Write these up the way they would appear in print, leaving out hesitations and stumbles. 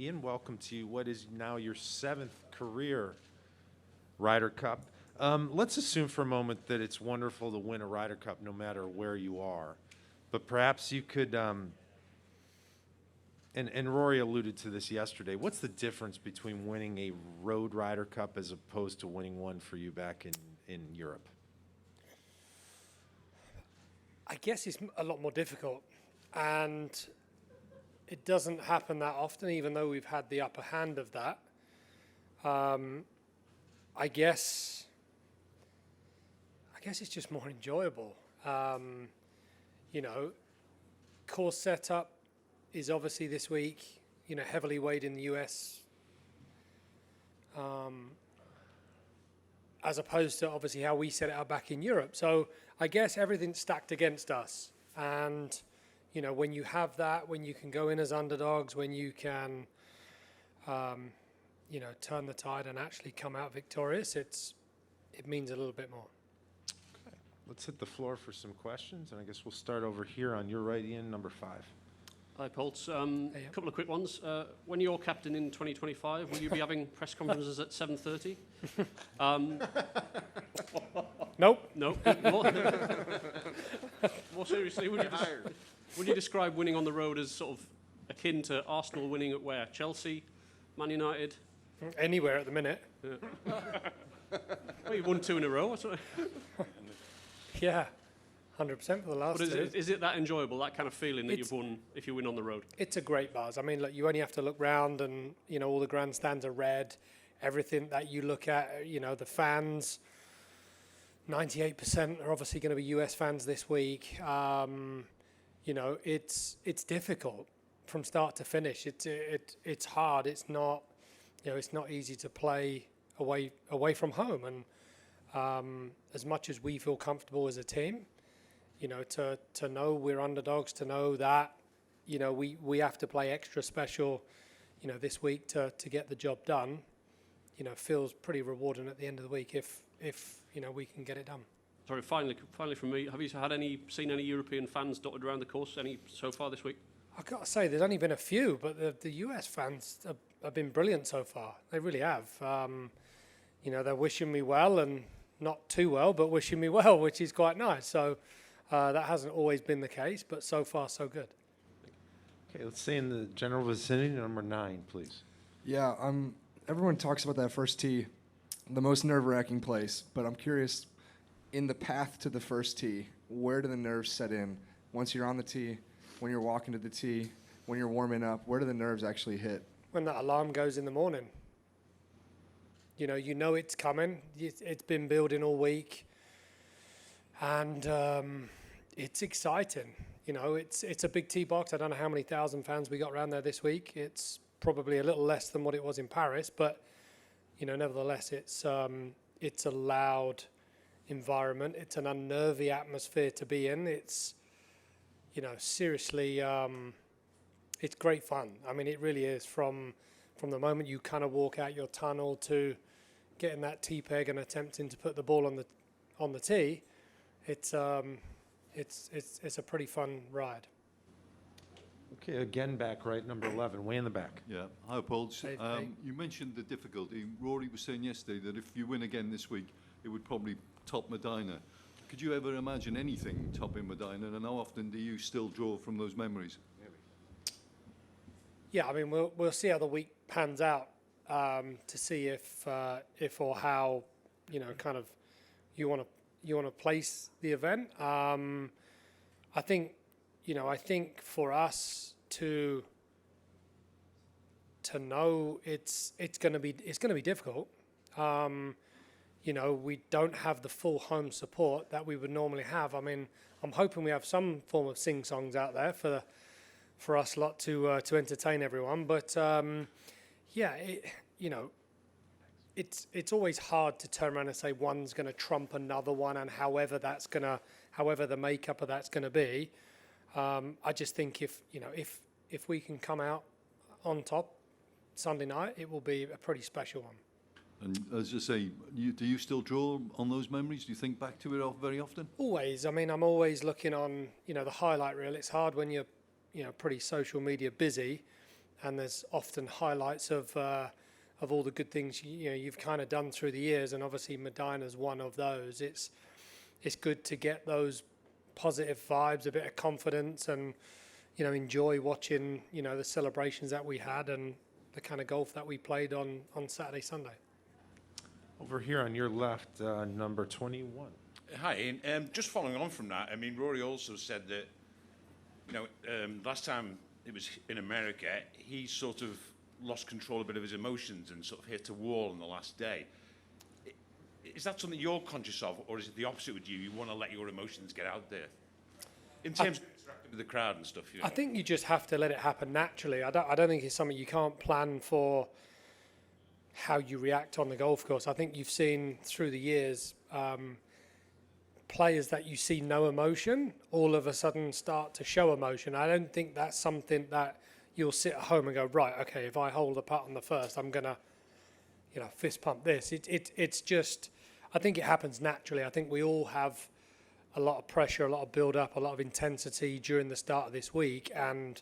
Ian, welcome to what is now your 7th career Ryder Cup. Let's assume for a moment that it's wonderful to win a Ryder Cup no matter where you are. But perhaps you could, and Rory alluded to this yesterday, what's the difference between winning a road Ryder Cup as opposed to winning one for you back in Europe? I guess it's a lot more difficult, and it doesn't happen that often, even though we've had the upper hand of that. I guess it's just more enjoyable. You know, course setup is obviously this week, you know, heavily weighed in the US, as opposed to obviously how we set it up back in Europe. So I guess everything's stacked against us. And, you know, when you have that, when you can go in as underdogs, when you can, you know, turn the tide and actually come out victorious, it means a little bit more. Okay. Let's hit the floor for some questions, and I guess we'll start over here on your right, Ian, number 5. Hi, Poulter. A couple of quick ones. When you're captain in 2025, will you be having press conferences at 7:30? Nope. No. More seriously, would you describe winning on the road as sort of akin to Arsenal winning at where? Chelsea, Man United? Anywhere at the minute. Well, you've won 2 in a row. Yeah, 100% for the last But two. is it that enjoyable, that kind of feeling that you've won if you win on the road? It's a great buzz. I mean, look, you only have to look round and, you know, all the grandstands are red. Everything that you look at, you know, the fans, 98% are obviously going to be US fans this week. You know, it's difficult from start to finish. It's hard. It's not, you know, it's not easy to play away from home. And as much as we feel comfortable as a team, you know, to know we're underdogs, to know that, you know, we have to play extra special, you know, this week to get the job done, you know, feels pretty rewarding at the end of the week if you know, we can get it done. Sorry, finally from me, have you seen any European fans dotted around the course any so far this week? I've got to say, there's only been a few, but the US fans have been brilliant so far. They really have. You know, they're wishing me well, and not too well, but wishing me well, which is quite nice. So that hasn't always been the case, but so far so good. Okay, let's stay in the general vicinity, number 9, please. Yeah, everyone talks about that first tee, the most nerve-wracking place, but I'm curious, in the path to the first tee, where do the nerves set in? Once you're on the tee, when you're walking to the tee, when you're warming up, where do the nerves actually hit? When that alarm goes in the morning. You know it's coming. It's been building all week, and it's exciting. You know, it's a big tee box. I don't know how many thousand fans we got around there this week. It's probably a little less than what it was in Paris, but you know, nevertheless, it's a loud environment. It's an unnervy atmosphere to be in. It's, you know, seriously, it's great fun. I mean, it really is. From the moment you kind of walk out your tunnel to getting that tee peg and attempting to put the ball on the tee, it's a pretty fun ride. Okay, again back right, number 11, way in the back. Yeah, hi Paul. Hey. You mentioned the difficulty. Rory was saying yesterday that if you win again this week, it would probably top Medina. Could you ever imagine anything topping Medina, and how often do you still draw from those memories? Yeah, I mean, we'll see how the week pans out to see if or how, you know, kind of you want to place the event. I think for us to know it's going to be difficult. You know, we don't have the full home support that we would normally have. I mean, I'm hoping we have some form of sing-songs out there for us lot to entertain everyone. But yeah, you know, it's always hard to turn around and say one's going to trump another one, and however the makeup of that's going to be. I just think if we can come out on top Sunday night, it will be a pretty special one. And as I say, do you still draw on those memories? Do you think back to it very often? Always. I mean, I'm always looking on, you know, the highlight reel. It's hard when you're, you know, pretty social media busy, and there's often highlights of all the good things you've kind of done through the years, and obviously Medina's one of those. It's good to get those positive vibes, a bit of confidence, and enjoy watching the celebrations that we had and the kind of golf that we played on Saturday, Sunday. Over here on your left, number 21. Hi, Ian. Just following on from that, I mean, Rory also said that, last time it was in America, he sort of lost control a bit of his emotions and sort of hit a wall on the last day. Is that something you're conscious of, or is it the opposite with you? You want to let your emotions get out there? In terms of interacting with the crowd and stuff, I think you just have to let it happen naturally. I don't think it's something you can't plan for, how you react on the golf course. I think you've seen through the years players that you see no emotion all of a sudden start to show emotion. I don't think that's something that you'll sit at home and go, right, okay, if I hold a putt on the first, I'm gonna fist pump this. It's just, I think it happens naturally. I think we all have a lot of pressure, a lot of build up, a lot of intensity during the start of this week, and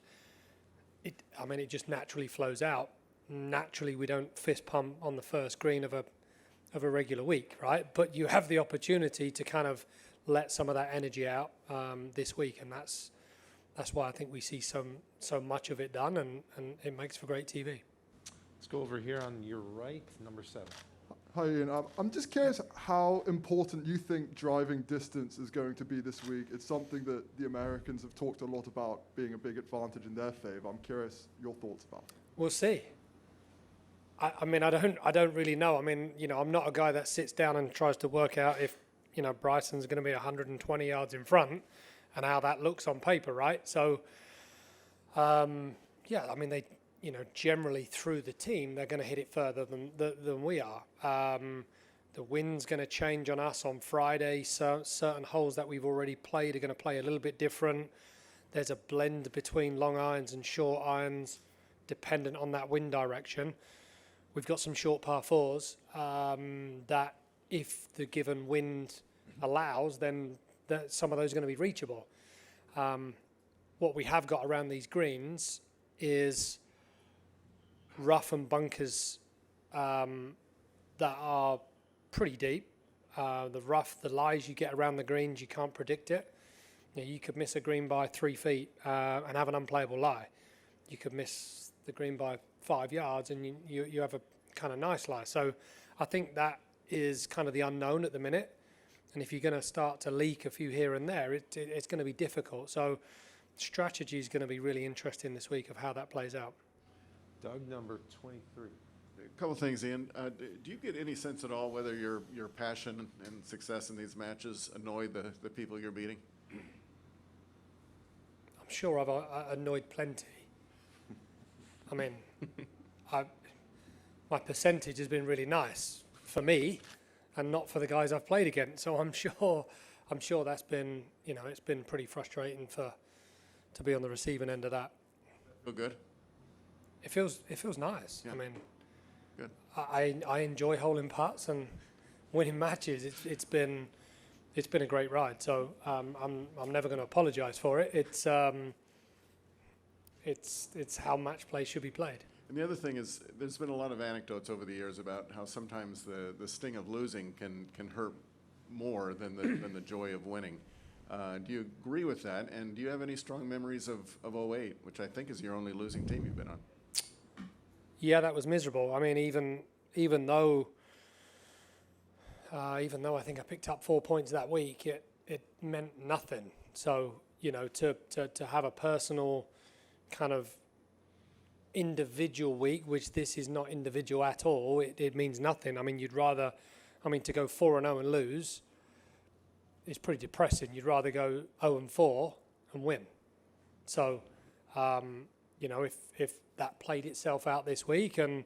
it just naturally flows out. Naturally, we don't fist pump on the first green of a regular week, right? But you have the opportunity to kind of let some of that energy out this week, and that's why I think we see so much of it done, and it makes for great TV. Let's go over here on your right, number 7. Hi, Ian. I'm just curious how important you think driving distance is going to be this week. It's something that the Americans have talked a lot about being a big advantage in their favor. I'm curious your thoughts about it. We'll see. I mean, I don't really know. I mean, I'm not a guy that sits down and tries to work out if, Bryson's going to be 120 yards in front and how that looks on paper, right? So, I mean, they, generally through the team, they're going to hit it further than we are. The wind's going to change on us on Friday. So certain holes that we've already played are going to play a little bit different. There's a blend between long irons and short irons, dependent on that wind direction. We've got some short par 4s that if the given wind allows, then some of those are going to be reachable. What we have got around these greens is rough and bunkers that are pretty deep. The rough, the lies you get around the greens, you can't predict it. You could miss a green by 3 feet and have an unplayable lie. You could miss the green by 5 yards and you have a kind of nice lie. So I think that is kind of the unknown at the minute. And if you're going to start to leak a few here and there, it's going to be difficult. So strategy is going to be really interesting this week of how that plays out. Doug, number 23. A couple of things, Ian. Do you get any sense at all whether your passion and success in these matches annoy the people you're beating? I'm sure I've annoyed plenty. I mean, my percentage has been really nice for me and not for the guys I've played against. So I'm sure that's been, it's been pretty frustrating to be on the receiving end of that. Feel good? It feels nice. Yeah. I mean, Good. I enjoy holding putts and winning matches. It's been a great ride. So I'm never going to apologise for it. It's how match play should be played. And the other thing is, there's been a lot of anecdotes over the years about how sometimes the sting of losing can hurt more than the joy of winning. Do you agree with that? And do you have any strong memories of 08, which I think is your only losing team you've been on? Yeah, that was miserable. I mean, even though I think I picked up 4 points that week, it meant nothing. So to have a personal kind of individual week, which this is not individual at all, it means nothing. I mean, to go 4-0 and lose is pretty depressing. You'd rather go 0-4 and win. So, if that played itself out this week, and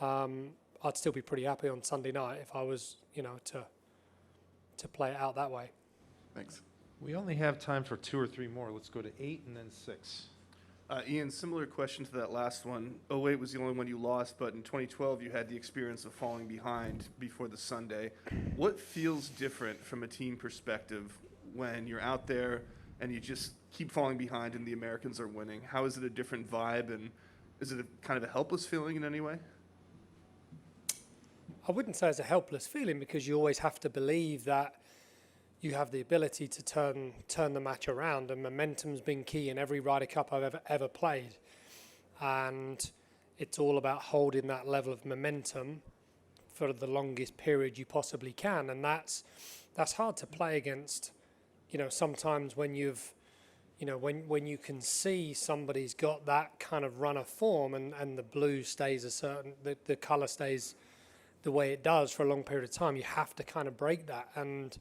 I'd still be pretty happy on Sunday night if I was, to play it out that way. Thanks. We only have time for 2 or 3 more. Let's go to 8 and then 6. Ian, similar question to that last one. 08 was the only one you lost, but in 2012 you had the experience of falling behind before the Sunday. What feels different from a team perspective when you're out there and you just keep falling behind and the Americans are winning? How is it a different vibe, and Is it kind of a helpless feeling in any way? I wouldn't say it's a helpless feeling, because you always have to believe that you have the ability to turn the match around, and momentum's been key in every Ryder Cup I've ever played, and it's all about holding that level of momentum for the longest period you possibly can, and that's hard to play against. You know, sometimes when you've, you know, when you can see somebody's got that kind of run of form, and the blue stays a certain, the colour stays the way it does for a long period of time, you have to kind of break that. And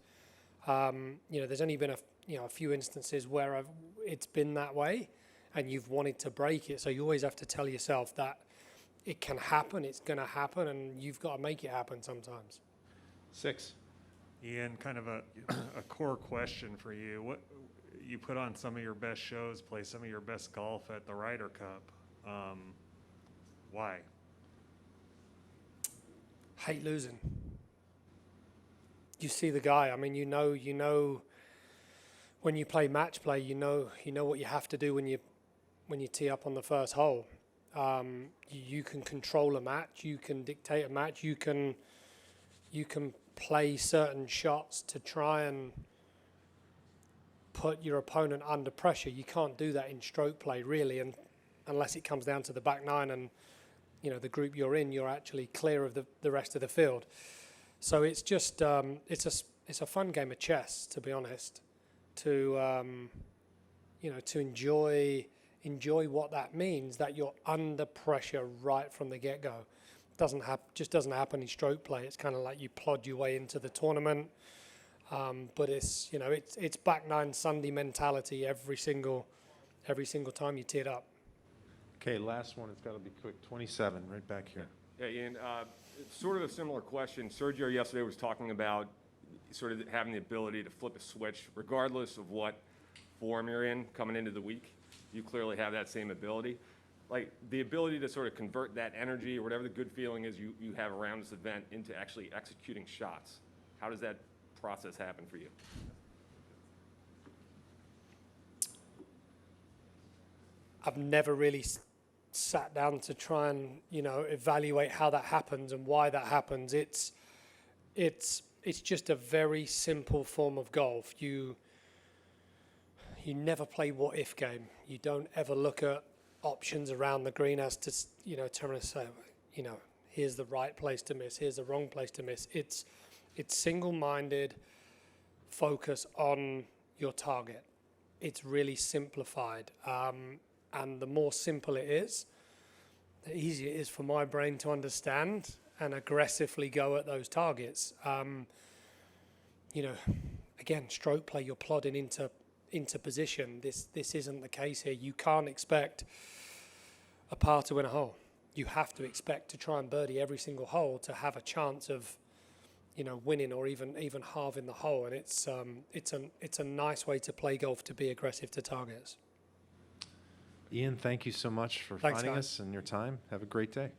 you know, there's only been a few instances where it's been that way, and you've wanted to break it. So you always have to tell yourself that it can happen, it's going to happen, and you've got to make it happen sometimes. 6. Ian, kind of a core question for you. What you put on some of your best shows, play some of your best golf at the Ryder Cup. Why? Hate losing. You see the guy. I mean, you know, when you play match play, you know what you have to do when you tee up on the first hole. You can control a match. You can dictate a match. You can play certain shots to try and put your opponent under pressure. You can't do that in stroke play, really, and unless it comes down to the back nine and, you know, the group you're in, you're actually clear of the rest of the field. So it's just it's a fun game of chess, to be honest, to you know, to enjoy what that means, that you're under pressure right from the get-go. Just doesn't happen in stroke play. It's kind of like you plod your way into the tournament, but it's, you know, it's back nine Sunday mentality every single time you tee it up. Okay, last one. It's got to be quick. 27, right back here. Yeah, Ian, it's sort of a similar question. Sergio yesterday was talking about sort of having the ability to flip a switch regardless of what form you're in coming into the week. You clearly have that same ability. Like the ability to sort of convert that energy or whatever the good feeling is you have around this event into actually executing shots. How does that process happen for you? I've never really sat down to try and, you know, evaluate how that happens and why that happens. It's just a very simple form of golf. You never play what if game. You don't ever look at options around the green as to, you know, turn and say, you know, here's the right place to miss, here's the wrong place to miss. It's single-minded focus on your target. It's really simplified. And the more simple it is, the easier it is for my brain to understand and aggressively go at those targets. You know, again, stroke play, you're plodding into position. This isn't the case here. You can't expect a par to win a hole. You have to expect to try and birdie every single hole to have a chance of, you know, winning or even halving the hole. And it's a nice way to play golf, to be aggressive to targets. Ian, thank you so much for Thanks, finding guys. us and your time. Have a great day.